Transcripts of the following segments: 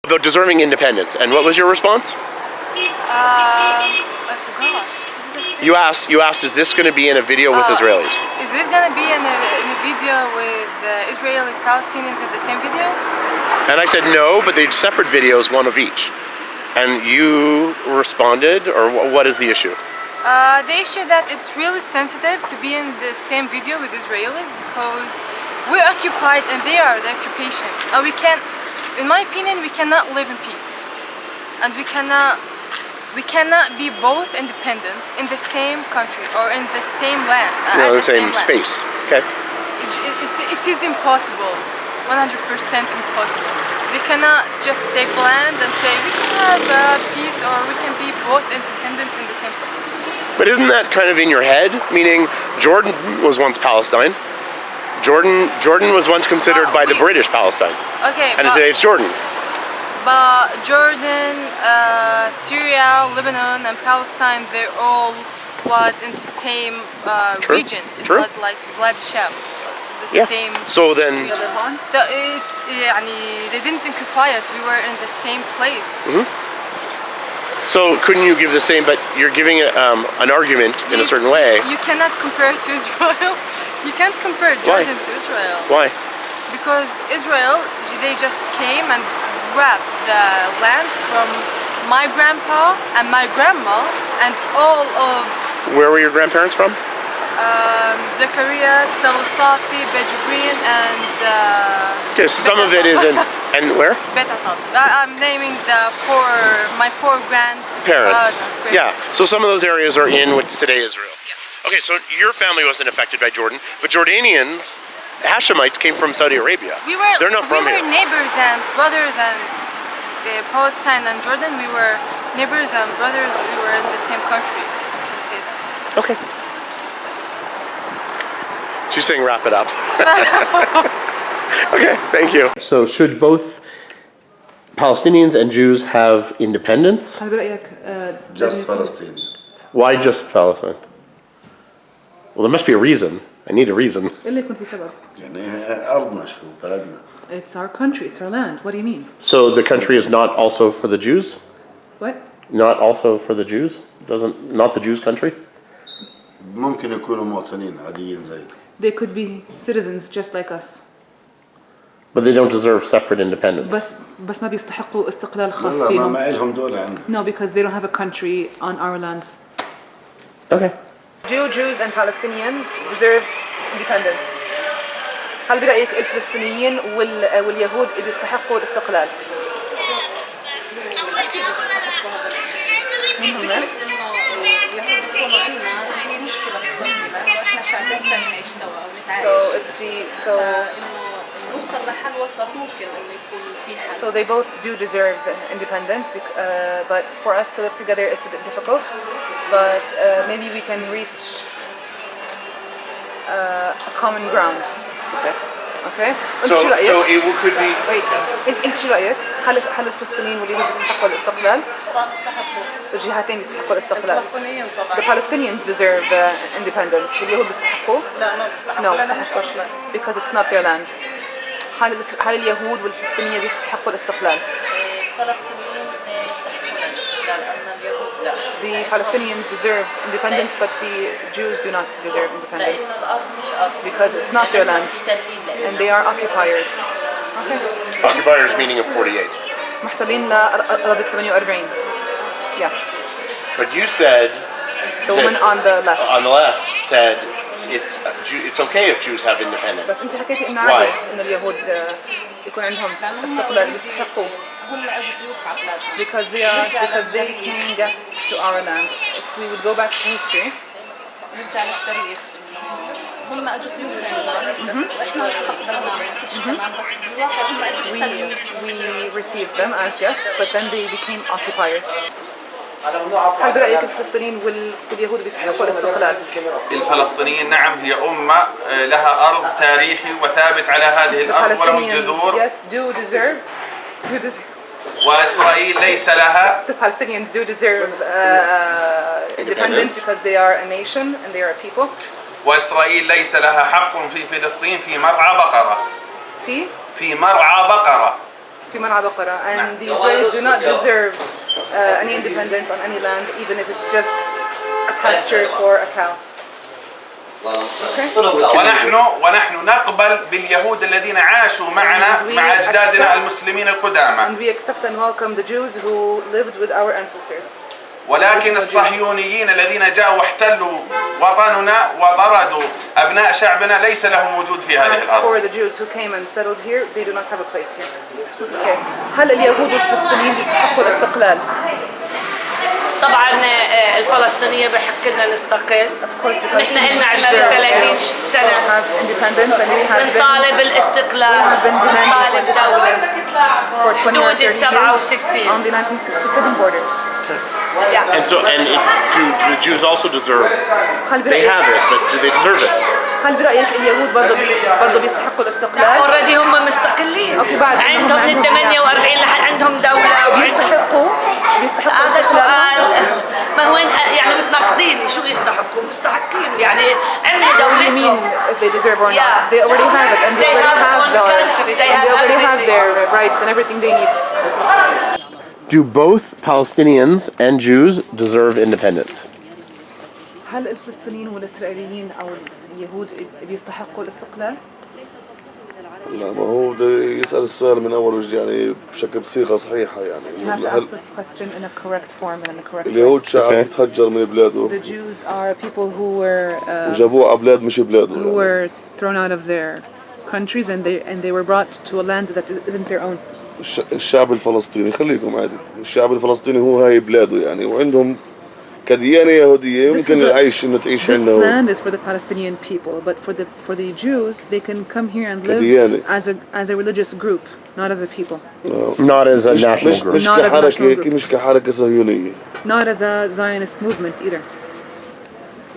about deserving independence. And what was your response? I forgot. You asked, is this going to be in a video with Israelis? Is this going to be in a video with Israeli and Palestinians in the same video? And I said no, but they're separate videos, one of each. And you responded, or what is the issue? The issue that it's really sensitive to be in the same video with Israelis because we're occupied and they are the occupation. And we can't, in my opinion, we cannot live in peace. And we cannot be both independent in the same country or in the same land. The same space. Okay. It is impossible, 100% impossible. We cannot just take land and say we can have peace or we can be both independent in the same place. But isn't that kind of in your head? Meaning Jordan was once Palestine. Jordan was once considered by the British Palestine. Okay. And today it's Jordan. But Jordan, Syria, Lebanon, and Palestine, they all was in the same region. It was like bloodshed. The same so then region. So they didn't occupy us. We were in the same place. So couldn't you give the same? But you're giving an argument in a certain way. You cannot compare it to Israel. You can't compare Jordan to Israel. Why? Because Israel, they just came and grabbed the land from my grandpa and my grandma and all of. Where were your grandparents from? Zakaria, Tel Safi, Bedouin, and okay, so some of it is in, and where? Betatab. I'm naming my four grandparents. Yeah, so some of those areas are in what's today Israel. Yeah. Okay, so your family wasn't affected by Jordan, but Jordanians, Hashemites, came from Saudi Arabia. They're not from here. We were neighbors and brothers, and Palestine and Jordan, we were neighbors and brothers. We were in the same country. You can say that. Okay. She's saying wrap it up. Okay, thank you. So should both Palestinians and Jews have independence? Just Palestine. Why just Palestine? Well, there must be a reason. I need a reason. It's our country, it's our land. What do you mean? So the country is not also for the Jews? What? Not also for the Jews? Not the Jews' country? ممكن يكونوا مواطنين عاديين زينا. They could be citizens just like us. But they don't deserve separate independence. بس ما بيستحقوا استقلال خاص لا فيهم. ما إلهم دولة عندنا. No, because they don't have a country on our lands. Okay. Jews and Palestinians deserve independence. هل برأيك الفلسطينيين واليهود يستحقوا الاستقلال؟ So they both do deserve independence, but for us to live together it's a bit difficult. But maybe we can reach a common ground. Okay. So it could be. Wait. انت شو رأيك؟ هل الفلسطينيين واليهود يستحقوا الاستقلال؟ الجهتين يستحقوا الاستقلال. The Palestinians deserve independence. واليهود بيستحقوا؟ لا ما بيستحقوش. Because it's not their land. هل اليهود والفلسطينيين يستحقوا الاستقلال؟ الفلسطينيين يستحقون الاستقلال أما اليهود لا. The Palestinians deserve independence, but the Jews do not deserve independence. Because it's not their land. And they are occupiers. Okay. Occupiers meaning of 48. محتلين لأراضي 48. Yes. But you said the woman on the left. On the left said it's okay if Jews have independence. بس أنت حكيتي إنه عادي إنه اليهود يكون عندهم استقلال يستحقوه. هم أجوا ضيوف على بلادنا. Because they came guests to our land. If we would go back to history. نرجع للتاريخ إنه هم أجوا ضيوف عندنا. وإحنا استقبلناهم كمان بس بالواقع هم أجوا we received them as guests, but then they became occupiers. هل برأيك الفلسطينيين واليهود بيستحقوا الاستقلال؟ الفلسطينيين نعم هي أمة لها أرض تاريخي وثابت على هذه الأرض ولهم جذور. Yes, do deserve. وإسرائيل ليس لها. The Palestinians do deserve independence because they are a nation and they are a people. وإسرائيل ليس لها حق في فلسطين في مرعى بقرة. في مرعى بقرة. في مرعى بقرة. And the Israelis do not deserve any independence on any land, even if it's just a pasture for a cow. ونحن نقبل باليهود الذين عاشوا معنا مع أجدادنا المسلمين القدامى. And we accept and welcome the Jews who lived with our ancestors. ولكن الصهيونيين الذين جاءوا واحتلوا وطننا وطردوا أبناء شعبنا ليس لهم وجود في هذه الأرض. For the Jews who came and settled here, they do not have a place here. Okay. هل اليهود والفلسطينيين يستحقوا الاستقلال؟ طبعا الفلسطينية بحق لنا نستقل. نحن لنا 20-30 سنة بنطالب الاستقلال، بنطالب دولة حدود ال67. On the 1967 borders. And so, do the Jews also deserve? They have it, but do they deserve it? هل برأيك اليهود برضه بيستحقوا الاستقلال؟ اوريدي هم مستقلين. عندهم من 48 لحد عندهم دولة. بيستحقوا هذا سؤال ما هو يعني متناقضين. شو يستحقوا؟ مستحقين يعني عندنا دولتهم. If they deserve or not, they already have it, and they already have their rights and everything they need. Do both Palestinians and Jews deserve independence? هل الفلسطينيين والإسرائيليين أو اليهود بيستحقوا الاستقلال؟ لا، ما هو بده يسأل السؤال من أول وجه يعني بصيغة صحيحة يعني. اليهود شعب تهجر من بلاده. The Jews are people who were وجابوه على بلاد مش بلاده. who were thrown out of their countries and they were brought to a land that isn't their own. الشعب الفلسطيني خليكم عادي. الشعب الفلسطيني هو هاي بلاده يعني، وعندهم كديانة يهودية يمكن العيش إنه تعيش عندنا. This land is for the Palestinian people, but for the Jews, they can come here and live as a religious group, not as a people. Not as a national group. مش كحركة، مش كحركة صهيونية. Not as a Zionist movement either.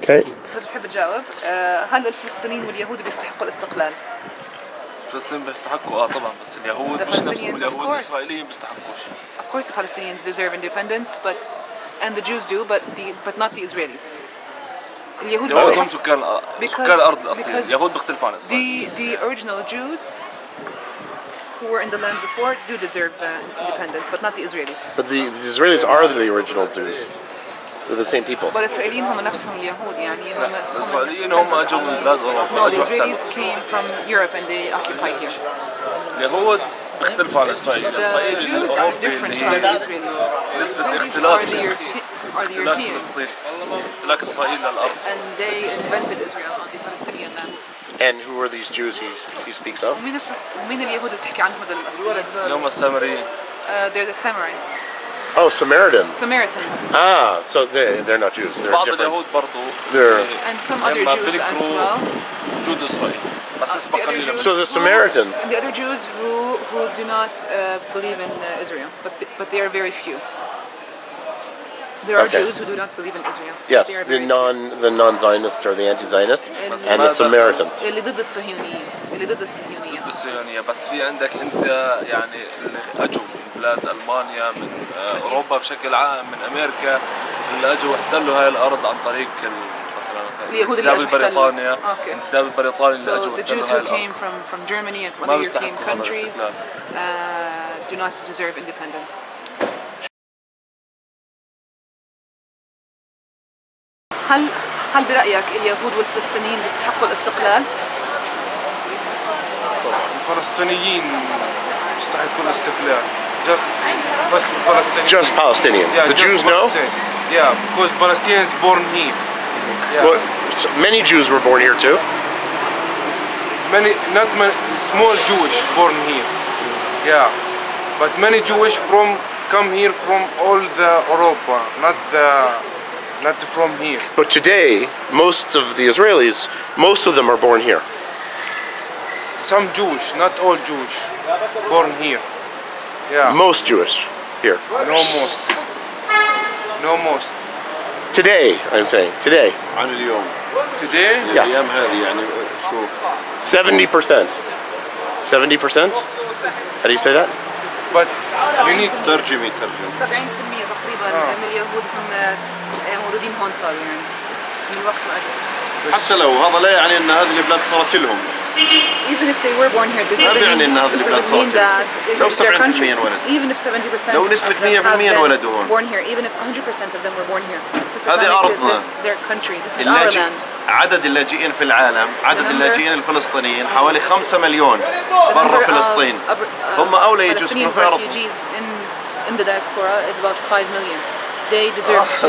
Okay. بتحب تجاوب؟ هل الفلسطينيين واليهود بيستحقوا الاستقلال؟ الفلسطينيين بيستحقوا طبعا، بس اليهود مش نفسهم اليهود الإسرائيليين بيستحقوش. Of course the Palestinians deserve independence, and the Jews do, but not the Israelis. اليهود هم سكان الأرض الأصلية. اليهود بيختلفوا عن إسرائيل. The original Jews who were in the land before do deserve independence, but not the Israelis. But the Israelis are the original Jews. They're the same people. But الإسرائيليين هم نفسهم اليهود يعني هم. الإسرائيليين هم أجوا من بلاد أوروبا. No, the Israelis came from Europe and they occupied here. اليهود بيختلفوا عن إسرائيل. إسرائيل الأوروبي اللي هي نسبة اختلاف فلسطين، اختلاف إسرائيل للأرض. And they invented Israel on the Palestinian lands. And who are these Jews he speaks of? مين اليهود اللي بتحكي عنهم هذول الأصليين؟ هم السامريين. They're the Samaritans. Oh, Samaritans. So they're not Jews. They're بعض different. اليهود برضو. And some other Jews as well. وجود إسرائيل. بس نسبة قليلة. So the Samaritans. The other Jews who do not believe in Israel, but they are very few. There are Jews who do not believe in Israel. Yes, the non-Zionists or the anti-Zionists and the Samaritans. اللي ضد الصهيونيين. ضد الصهيونية. بس في عندك أنت يعني اللي أجوا من بلاد ألمانيا، من أوروبا بشكل عام، من أمريكا، اللي أجوا واحتلوا هاي الأرض عن طريق مثلا الانتداب البريطاني. الانتداب البريطاني اللي أجوا واحتلوا هاي الأرض. So the Jews who came from Germany and other European countries do not deserve independence. هل برأيك اليهود والفلسطينيين بيستحقوا الاستقلال؟ طبعا الفلسطينيين بيستحقوا الاستقلال. بس الفلسطينيين. Just Palestinians. Yeah, the Jews no? Yeah, because Palestinians born here. Yeah. Well, many Jews were born here too. Not many, small Jewish born here. Yeah, but many Jewish come here from all the Europa, not from here. But today, most of the Israelis, most of them are born here. Some Jewish, not all Jewish, born here. Yeah. Most Jewish here. No most. Today, I'm saying, today. عن اليوم. Today? Yeah. الأيام هذه يعني شو؟ 70%. 70%? How do you say that? But you need ترجمي. 70% تقريبا من اليهود هم مولودين هون صاروا يعني من وقت ما اجوا. حتى لو هذا لا يعني ان هذه البلاد صارت لهم. Even if they were born here, this ما doesn't بيعني إن هذا mean البلاد صار that لو it's their 70% country. انولد. Even if 70% لو of نسبة them 100% have انولدوا هون. been born here, even if 100% of them were born here, this does هذه not make أرضنا. this their country. This is our land. عدد اللاجئين في العالم، عدد The اللاجئين الفلسطينيين حوالي 5 مليون The برا number فلسطين. of هم أولى يجوا Palestinian يسكنوا في أرضهم. refugees in the diaspora is about 5 million. They deserve to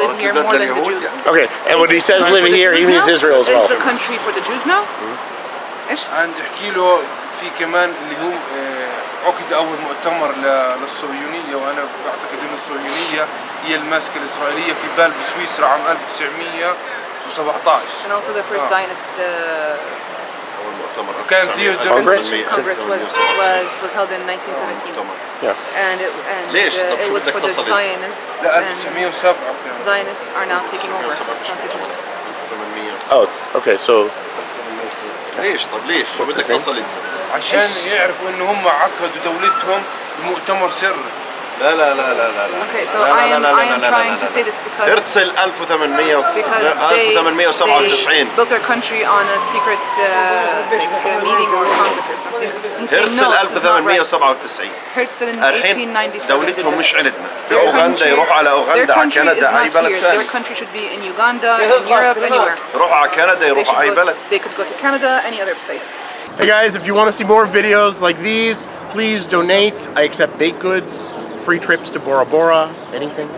live here more than the Jews. Okay, and when he says For living the here, he Jews means now? Israel as well. Is the country for the Jews now? إيش؟ عند احكي له في كمان اللي هو عقد اول مؤتمر للصهيونيه، وانا بعتقد ان الصهيونيه هي الماسكه الاسرائيليه في بال بسويسرا عام 1917. And also the first Zionist كان فيه Congress was held in 1917. Yeah. And ليش؟ طب it شو was بدك for the تصل؟ Zionists. لا And 1907 كان. Zionists are now taking over. Not the Jews. Oh, it's okay. So ليش؟ طب ليش؟ شو بدك تصل أنت؟ عشان يعرفوا ان هم عقدوا دولتهم بمؤتمر سري. لا لا لا لا لا. Okay, so I am trying to say this because هرتزل 1897 built their country on a secret meeting or congress or something. هرتزل 1897 Herzl in الحين 1897 دولتهم مش عندنا. في أوغندا يروحوا على أوغندا على كندا أي بلد ثاني. Their country should be in Uganda, in Europe, anywhere. يروحوا على كندا يروحوا أي بلد. They could go to Canada, any other place. Hey guys, if you want to see more videos like these, please donate. I accept baked goods, free trips to Bora Bora, anything.